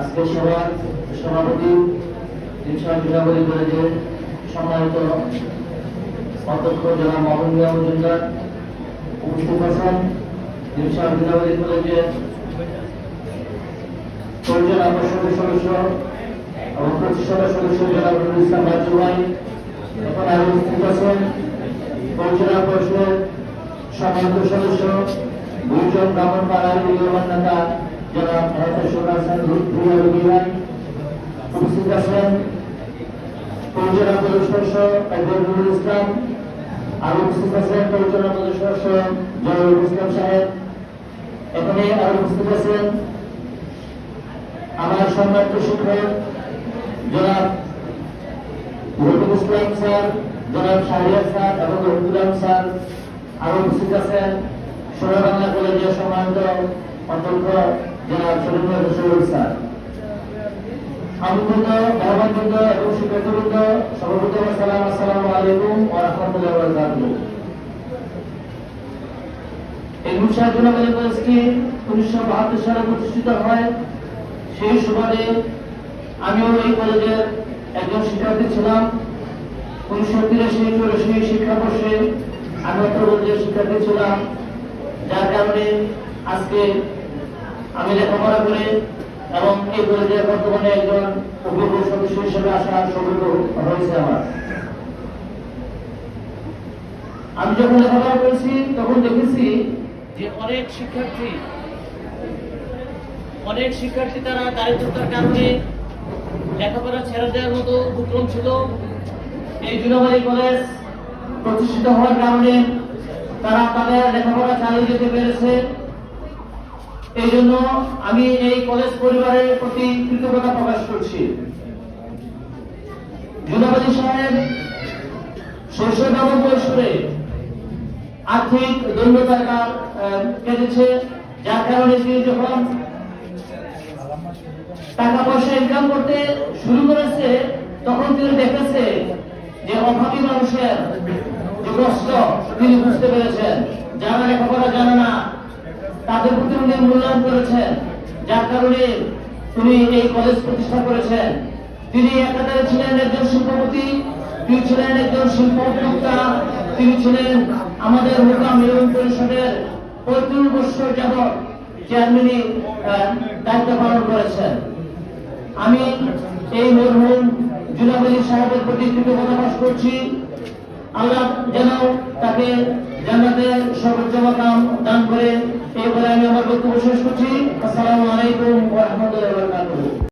আজকে সভার সভাপতি জিলাবলী কলেজের সম্মানিত অধ্যক্ষ জনাব মাহমুদুল্লাহ মজুমদার উপস্থিত আছেন। জিলাবলী কলেজের পরিচালনা পর্ষদের সদস্য এবং প্রতিষ্ঠাতা সদস্য জনাব নুরুল ইসলাম বাচ্চু ভাই এখন আরো উপস্থিত আছেন। পরিচালনা পর্ষদের সম্মানিত সদস্য দুইজন ব্রাহ্মণপাড়ার বিদ্যমান নেতা জনাব ভাই উপস্থিত আছেন। পরিচালনা সদস্য নুরুল ইসলাম আরো উপস্থিত আছেন। পরিচালনা সদস্য জনাব ইসলাম সাহেব এখানে আরো উপস্থিত আছেন। আমার সম্মানিত শিক্ষক জনাব রফিক ইসলাম স্যার, জনাব শাহরিয়ার স্যার এবং রফিকুল স্যার আরো উপস্থিত আছেন। সোনা বাংলা কলেজের সম্মানিত অধ্যক্ষ জনাব শরীফুল স্যার, আমন্ত্রিত মেহমানবৃন্দ এবং শিক্ষার্থীবৃন্দ, সর্বপ্রথম আসসালামু আলাইকুম ওয়া রাহমাতুল্লাহি ওয়া বারাকাতুহু। এই জিলাবলী কলেজটি 1972 সালে প্রতিষ্ঠিত হয়। সেই সুবাদে আমিও এই কলেজের একজন শিক্ষার্থী ছিলাম। 1983-84 শিক্ষাবর্ষে আমি কলেজের শিক্ষার্থী ছিলাম, যার কারণে আজকে আমি লেখাপড়া করে এবং এই কলেজের বর্তমানে একজন অভিজ্ঞ সদস্য হিসেবে আসার সৌভাগ্য হয়েছে আমার। আমি যখন লেখাপড়া করেছি তখন দেখেছি যে অনেক শিক্ষার্থী তারা দারিদ্রতার কারণে লেখাপড়া ছেড়ে দেওয়ার মতো উপক্রম ছিল। এই জিলাবলী কলেজ প্রতিষ্ঠিত হওয়ার কারণে তারা তাদের লেখাপড়া চালিয়ে যেতে পেরেছে। এই জন্য আমি এই কলেজ পরিবারের প্রতি কৃতজ্ঞতা প্রকাশ করছি। জিলাবলী সাহেব শৈশব এবং কৈশোরে আর্থিক দৈন্যতার কেটেছে, যার কারণে তিনি যখন টাকা পয়সা ইনকাম করতে শুরু করেছে তখন তিনি দেখেছে যে অভাবী মানুষের যে কষ্ট তিনি বুঝতে পেরেছেন। যারা লেখাপড়া জানে না তাদের প্রতি উনি মূল্যায়ন করেছেন, যার কারণে তিনি এই কলেজ প্রতিষ্ঠা করেছেন। তিনি একাধারে ছিলেন একজন শিল্পপতি, তিনি ছিলেন একজন শিল্প উদ্যোক্তা, তিনি ছিলেন আমাদের মোকাম ইউনিয়ন পরিষদের 35 বছর যাবৎ চেয়ারম্যানই দায়িত্ব পালন করেছেন। আমি এই মরহুম জিলাবলী সাহেবের প্রতি কৃতজ্ঞতা প্রকাশ করছি। আল্লাহ যেন তাকে জান্নাতের সর্বোচ্চ মাকাম দান করে, এই বলে আমি আমার বক্তব্য শেষ করছি। আসসালামু